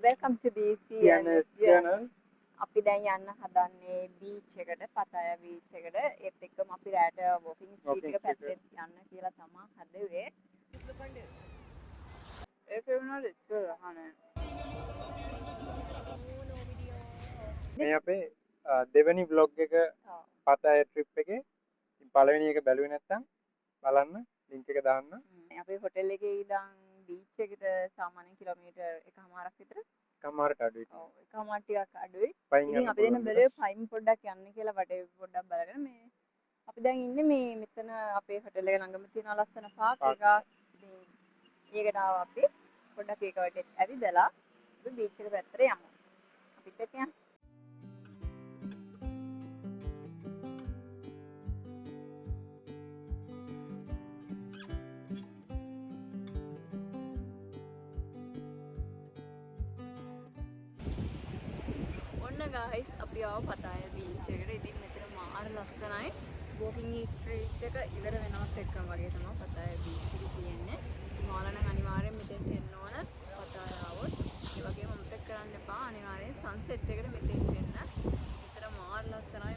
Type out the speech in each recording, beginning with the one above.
welcome to the CNS channel. අපි දැන් යන්න හදන්නේ බීච් එකට පතාය බීච් එකට ඒත් එක්කම අපි රැට වොකින් ස්ට්‍රීට් එක පැත්තෙන් යන්න කියලා තමයි හදුවේ ඒක වුණාද ඉස්සරහනේ මේ අපේ දෙවෙනි vlog එක පතාය trip එකේ පළවෙනි එක බැලුවේ නැත්නම් බලන්න link එක දාන්න. අපේ හොටෙල් එකේ ඉඳන් බීච් එකට සාමාන්‍යයෙන් කිලෝමීටර් එකමාරක් විතර එකමාරට අඩුයි. ඔව් එකමාර ටිකක් අඩුයි. පයින් ඉතින් යන්න අපි දෙන්න බැලුවේ පයින් පොඩ්ඩක් යන්න කියලා වටේ පොඩ්ඩක් බලගෙන මේ අපි දැන් ඉන්නේ මේ මෙතන අපේ හොටෙල් එක ළඟම තියෙන ලස්සන පාක් එකක්. ඉතින් ඒකට ආවා අපි පොඩ්ඩක් ඒක වටේ ඇවිදලා අපි බීච් එක පැත්තට යමු. අපිත් එක්ක යන්න. guys අපි ආව පතාය බීච් එකට. ඉතින් මෙතන මාර ලස්සනයි. walking street එක ඉවර වෙනවත් එක්කම වගේ තමයි පතාය බීච් එක තියෙන්නේ. ඉතින් ඔයාලා නම් අනිවාර්යෙන් මෙතෙන් එන්න ඕන පතාය ආවොත්. ඒ වගේම අමතක කරන්න එපා අනිවාර්යෙන් sunset එකට මෙතෙන් එන්න. මෙතන මාර ලස්සනයි.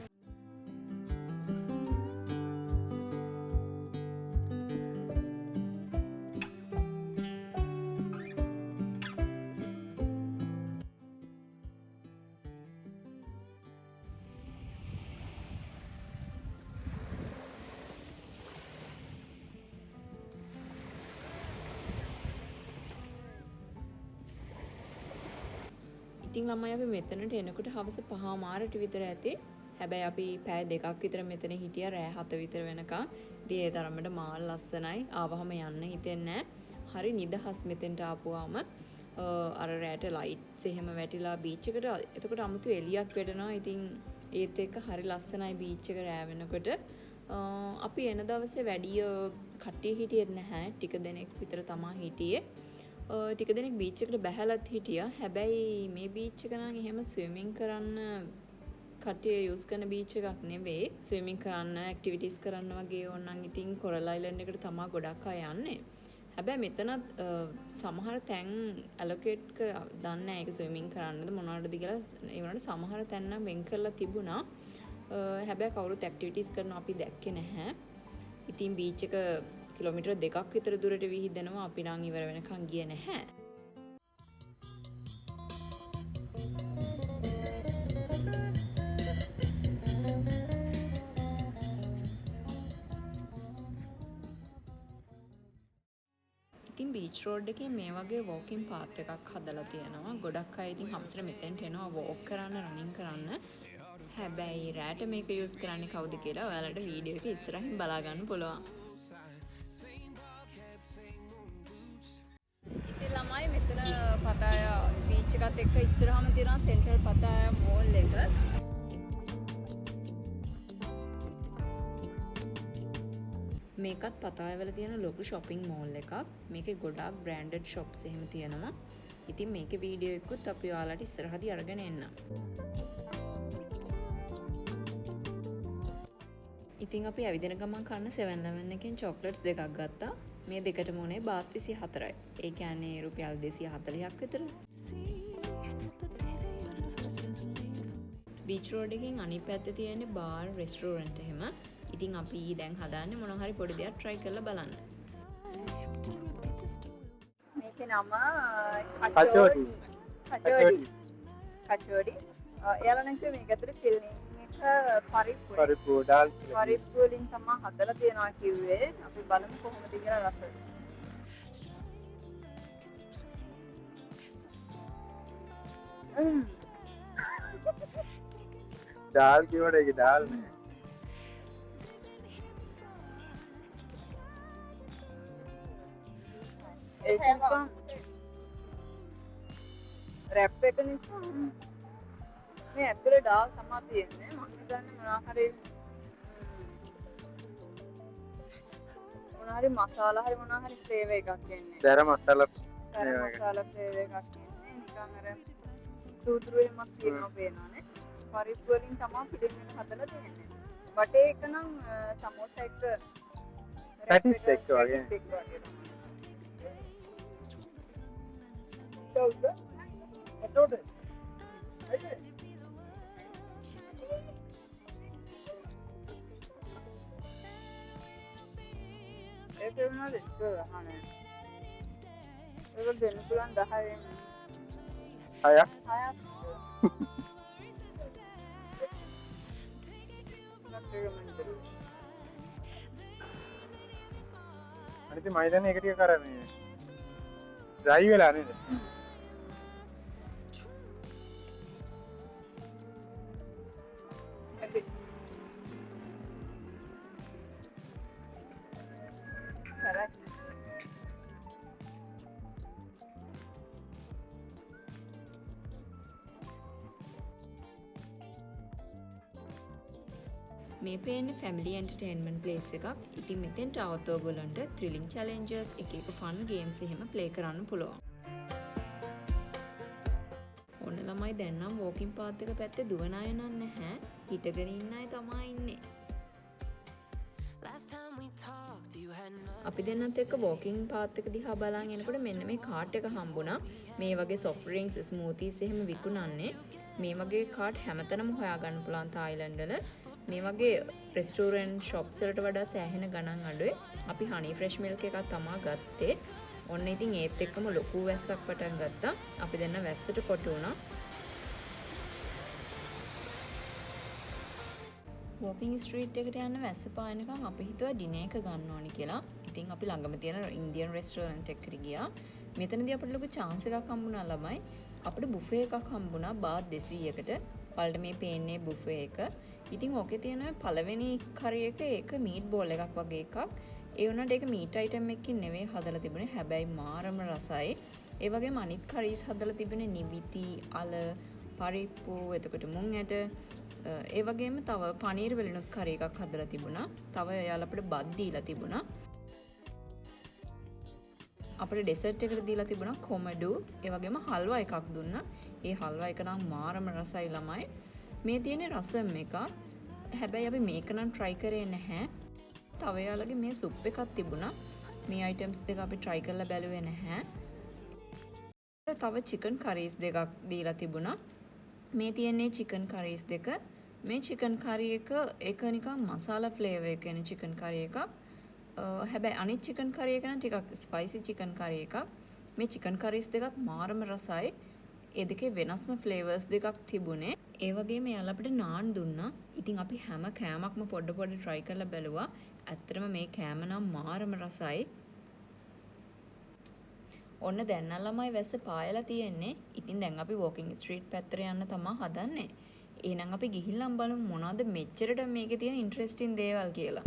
ඉතින් ළමයි අපි මෙතනට එනකොට හවස 5:00 විතර ඇති. හැබැයි අපි පැය 2ක් විතර මෙතන හිටියා රෑ 7 විතර වෙනකන්. ඉතින් ඒ තරමට මාල් ලස්සනයි. ආවහම යන්න හිතෙන්නේ නැහැ. හරි නිදහස් මෙතෙන්ට ආපුවාම අර රෑට ලයිට්ස් එහෙම වැටිලා බීච් එකට. එතකොට 아무තු එළියක් වැටෙනවා. ඉතින් ඒත් එක්ක හරි ලස්සනයි බීච් එක රෑ වෙනකොට. අපි එන දවසේ වැඩි කට්ටිය හිටියෙත් නැහැ. ටික දෙනෙක් විතර තමයි හිටියේ. ටික දෙනෙක් බීච් එකට බැහැලත් හිටියා. හැබැයි මේ බීච් එක නම් එහෙම ස්විමින් කරන්න කට්ටිය යූස් කරන බීච් එකක් නෙවෙයි. ස්විමින් කරන්න, ඇක්ටිවිටීස් කරන්න වගේ ඕනනම් ඉතින් කොරල් අයිලන්ඩ් එකට තමයි ගොඩක් අය යන්නේ. හැබැයි මෙතනත් සමහර තැන් ඇලොකේට් දන්නේ නැහැ ඒක ස්විමින් කරන්නද මොනවටද කියලා. ඒ වුණාට සමහර තැන් නම් වෙන් කරලා තිබුණා. හැබැයි කවුරුත් ඇක්ටිවිටීස් කරනවා අපි දැක්කේ නැහැ. ඉතින් බීච් එක කිලෝමීටර් 2ක් විතර දුරට විහිදෙනවා. අපි නම් ඉවර වෙනකන් ගියේ නැහැ. ඉතින් බීච් රෝඩ් එකේ මේ වගේ වෝකින් පාත් එකක් හදලා තියෙනවා. ගොඩක් අය ඉතින් හම්සර මෙතෙන්ට එනවා වෝක් කරන්න, රනින් කරන්න. හැබැයි රෑට මේක යූස් කරන්නේ කවුද කියලා ඔයාලට වීඩියෝ එක ඉස්සරහින් බලා ගන්න පුළුවන්. ඉතින් ළමයි මෙතන පතාය බීච් එකත් එක්ක ඉස්සරහම තියෙනවා සෙන්ට්‍රල් පතාය මෝල් එක. මේකත් පතායවල තියෙන ලොකු shopping mall එකක්. මේකේ ගොඩාක් branded shops එහෙම තියෙනවා. ඉතින් මේකේ වීඩියෝ එකකුත් අපි ඔයාලට ඉස්සරහදී අරගෙන එන්නම්. ඉතින් අපි ඇවිදින ගමන් කන්න 7-Eleven එකෙන් චොක්ලට්ස් දෙකක් ගත්තා. මේ දෙකටම උනේ බාත් 24යි. ඒ කියන්නේ රුපියල් 240ක් විතර. බීච් රෝඩ් එකෙන් අනිත් පැත්තේ තියෙන බාර් රෙස්ටෝරන්ට් එහෙම. ඉතින් අපි දැන් හදාන්නේ මොනවා හරි පොඩි දෙයක් try කරලා බලන්න. මේකේ නම කචෝඩි. එයාලා නම් කිව්වේ මේක ඇතුලේ ෆිල්ලින් එක පරිප්පු වලින් තමයි හදලා තියනවා කිව්වේ. අපි බලමු කොහොමද කියලා රස. दाल की पड़ेगी दाल में රැප් එක නිසා මේ ඇතුලේ ඩාල් තමයි තියෙන්නේ. මම හිතන්නේ මොනවා හරි මසාලා හරි මොනවා හරි ෆ්ලේවර් එකක් එන්නේ. සැර මසාලා ෆ්ලේවර් එකක් එන්නේ. නිකන් අර සූත්‍රයේ මස් කියනවා පේනවානේ. පරිප්පු වලින් තමයි පිටින් එක හදලා තියෙන්නේ. වටේ එක නම් සමෝසා එක පැටිස් එක වගේ. ඒක වෙනවද ඒක අහන්නේ ඒක දෙන්න පුළුවන් 10න් 6ක් 6ක් අනිත් මම හිතන්නේ ඒක ටික කර මේ ඩ්‍රයි වෙලා නේද? ඇති කරක් මේ පේන්නේ ෆැමිලි එන්ටර්ටේන්මන්ට් ප්ලේස් එකක්. ඉතින් මෙතෙන්ට આવත් ඔයගොල්ලන්ට ත්‍රිලිං චැලෙන්ජර්ස් එක එක ෆන් ගේම්ස් එහෙම ප්ලේ කරන්න පුළුවන්. ඔන්න ළමයි දැන් නම් වෝකින් පාත් එක පැත්තේ දුවන අය නම් නැහැ. හිටගෙන ඉන්න අය තමයි ඉන්නේ. අපි දෙන්නත් එක්ක වෝකින් පාත් එක දිහා බලන් එනකොට මෙන්න මේ කාට් එක හම්බුණා. මේ වගේ සොෆ්ට් ඩ්‍රින්ක්ස් ස්මූතිස් එහෙම විකුණන්නේ. මේ වගේ කාට් හැමතැනම හොයාගන්න පුළුවන් තායිලන්ඩ් වල. මේ වගේ රෙස්ටෝරන්ට් ෂොප්ස් වලට වඩා සෑහෙන ගණන් අඩුයි. අපි හනි ෆ්‍රෙෂ් මිල්ක් එකක් තමයි ගත්තේ. ඔන්න ඉතින් ඒත් එක්කම ලොකු වැස්සක් පටන් ගත්තා. අපි දෙන්න වැස්සට කොටු වුණා. වෝකින් ස්ට්‍රීට් එකට යන වැස්ස පායනකම් අපි හිතුවා ඩිනර් එක ගන්න ඕනි කියලා. ඉතින් අපි ළඟම තියෙන ඉන්දියන් රෙස්ටෝරන්ට් එකකට ගියා. මෙතනදී අපිට ලොකු chance එකක් හම්බුණා ළමයි. අපිට බුෆේ එකක් හම්බුණා බාත් 200කට. ඔයාලට මේ පේන්නේ බුෆේ එක. ඉතින් ඕකේ තියෙන පළවෙනි කරි එක ඒක මීට් බෝල් එකක් වගේ එකක්. ඒ වුණාට ඒක මීට් අයිටම් එකකින් නෙවෙයි හදලා තිබුණේ. හැබැයි මාරම රසයි. ඒ වගේම අනිත් කරීස් හදලා තිබුණේ නිවිති, අල, පරිප්පු, එතකොට මුං ඇට, ඒ වගේම තව පනීර් වලිනුත් කරි එකක් හදලා තිබුණා. තව එයාලා අපිට බත් දීලා තිබුණා. අපිට ඩෙසර්ට් එකට දීලා තිබුණා කොමඩු. ඒ වගේම හල්වා එකක් දුන්නා. ඒ හල්වා එක නම් මාරම රසයි ළමයි. මේ තියෙන රසම් එකක්. හැබැයි අපි මේක නම් try කරේ නැහැ. තව යාළුවගේ මේ සුප් එකක් තිබුණා. මේ items දෙක අපි try කරලා බැලුවේ නැහැ. තව chicken curries දෙකක් දීලා තිබුණා. මේ තියෙන්නේ chicken curries දෙක. මේ chicken curry එක නිකන් මසාලා flavor එක එන chicken curry එකක්. හැබැයි අනිත් chicken curry එක නම් ටිකක් spicy chicken curry එකක්. මේ chicken curries දෙකත් මාරම රසයි. ඒ දෙකේ වෙනස්ම flavors දෙකක් තිබුණේ. ඒ වගේම එයාලා අපිට නාන් දුන්නා. ඉතින් අපි හැම කෑමක්ම පොඩ try කරලා බැලුවා. ඇත්තටම මේ කෑම නම් මාරම රසයි. ඔන්න දැන් නම් ළමයි වැස්ස පායලා තියෙන්නේ. ඉතින් දැන් අපි walking street පැත්තට යන්න තමයි හදන්නේ. එහෙනම් අපි ගිහිල්ලා බලමු මොනවද මෙච්චරට මේකේ තියෙන interesting දේවල් කියලා.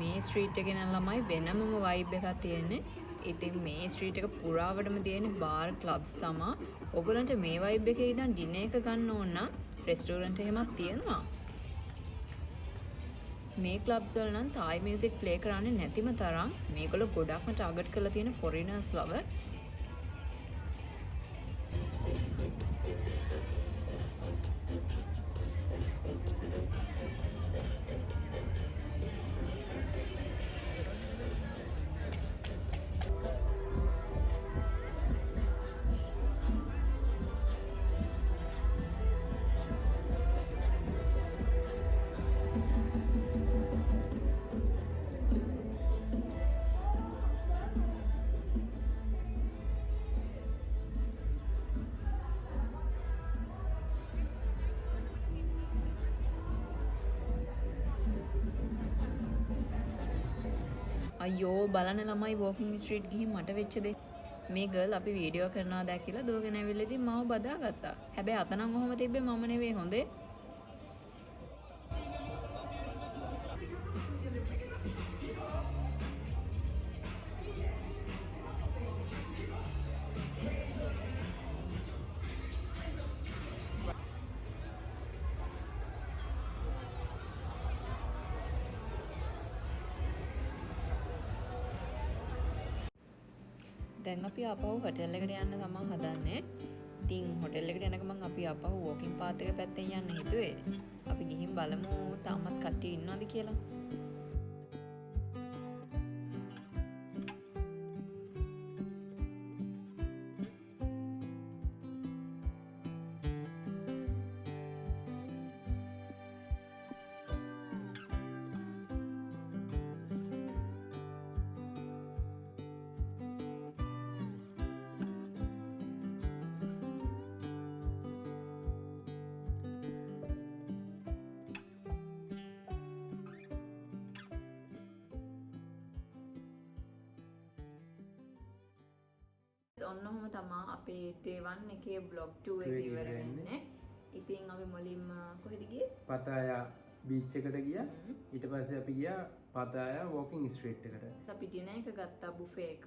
මේ ස්ට්‍රීට් එකේ නම් ළමයි වෙනමම vibe එකක් තියෙන්නේ. ඉතින් මේ ස්ට්‍රීට් එක පුරාවටම තියෙන බාර් ක්ලබ්ස් තමයි. ඔයගොල්ලන්ට මේ vibe එකේ ඉඳන් ඩිනර් එක ගන්න ඕන නම් රෙස්ටෝරන්ට් එහෙමත් තියෙනවා. මේ ක්ලබ්ස් වල නම් තායි මියුසික් ප්ලේ කරන්නේ නැතිම තරම්. මේගොල්ලෝ ගොඩක්ම ටාගට් කරලා තියෙන ෆොරිනර්ස් ලව. අයියෝ බලන්න ළමයි walking street ගිහින් මට වෙච්ච දේ. මේ ගර්ල් අපි වීඩියෝ කරනවා දැක්කලා දුවගෙන ඇවිල්ලා ඉතින් මාව බදාගත්තා. හැබැයි අතනම් ඔහොම තිබ්බේ මම නෙවෙයි හොඳේ. දැන් අපි ආපහු හොටෙල් එකට යන්න තමයි හදන්නේ. ඉතින් හොටෙල් එකට යන ගමන් අපි ආපහු වෝකින් පාත් එක පැත්තෙන් යන්න හිතුවේ. අපි ගිහින් බලමු තාමත් කට්ටිය ඉන්නවද කියලා. ඔන්න ඔහොම තමා අපේ day 1 එකේ vlog 2 එක ඉවර වෙන්නේ. ඉතින් අපි මුලින්ම කොහෙද ගියේ? පතායා බීච් එකට ගියා. ඊට පස්සේ අපි ගියා පතායා walking street එකට. අපි dinner එක ගත්තා buffet එකක්.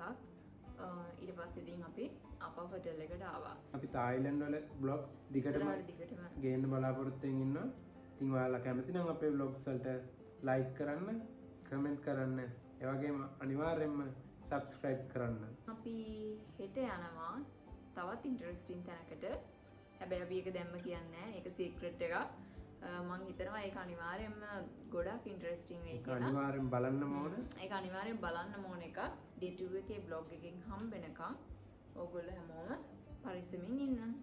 ඊට පස්සේ ඉතින් අපි අපව hotel එකට ආවා. අපි තායිලන්ඩ් වල vlogs දිගටම ගේන්න බලාපොරොත්තු වෙමින් ඉන්නවා. ඉතින් ඔයාලා කැමති නම් අපේ vlogs වලට like කරන්න, comment කරන්න, ඒ වගේම අනිවාර්යයෙන්ම subscribe කරන්න. අපි හෙට යනවා තවත් ඉන්ටරෙස්ටිං තැනකට. හැබැයි අපි ඒක දැම්ම කියන්නේ නැහැ. ඒක සීක්‍රට් එකක්. මං හිතනවා ඒක අනිවාර්යයෙන්ම ගොඩක් ඉන්ටරෙස්ටිං වෙයි කියලා. අනිවාර්යෙන් බලන්න ඕන. ඒක අනිවාර්යෙන් බලන්න ඕන එක. day 2 එකේ vlog එකකින් හම්බ වෙනකම් ඕගොල්ලෝ හැමෝම පරිස්සමින් ඉන්න.